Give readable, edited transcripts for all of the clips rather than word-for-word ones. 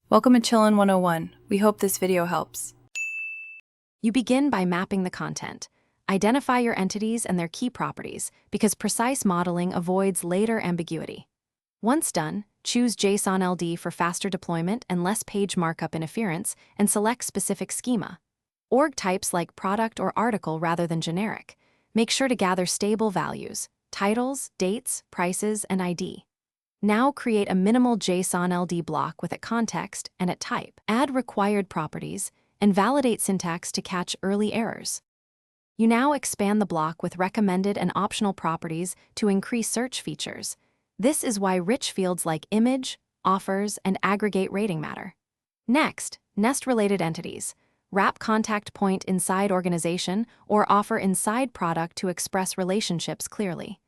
Welcome to Chillin' 101. We hope this video helps. You begin by mapping the content. Identify your entities and their key properties, because precise modeling avoids later ambiguity. Once done, choose JSON LD for faster deployment and less page markup interference, and select specific schema. Org types like product or article rather than generic. Make sure to gather stable values: titles, dates, prices, and ID. Now create a minimal JSON LD block with a context and a type. Add required properties and validate syntax to catch early errors. You now expand the block with recommended and optional properties to increase search features. This is why rich fields like image, offers, and aggregate rating matter. Next, nest related entities. Wrap contact point inside organization or offer inside product to express relationships clearly.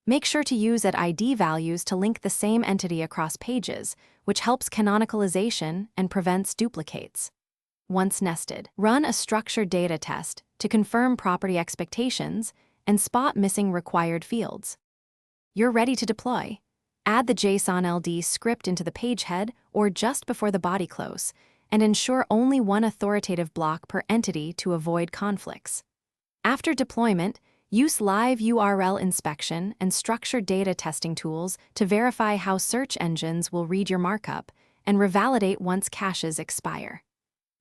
Make sure to use @ID values to link the same entity across pages, which helps canonicalization and prevents duplicates. Once nested, run a structured data test to confirm property expectations and spot missing required fields. You're ready to deploy. Add the JSON LD script into the page head or just before the body close, and ensure only one authoritative block per entity to avoid conflicts. After deployment, use live URL inspection and structured data testing tools to verify how search engines will read your markup and revalidate once caches expire.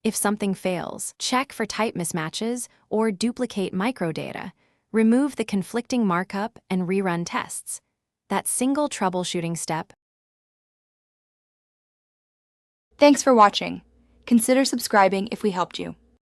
If something fails, check for type mismatches or duplicate microdata. Remove the conflicting markup and rerun tests. That single troubleshooting step. Thanks for watching. Consider subscribing if we helped you.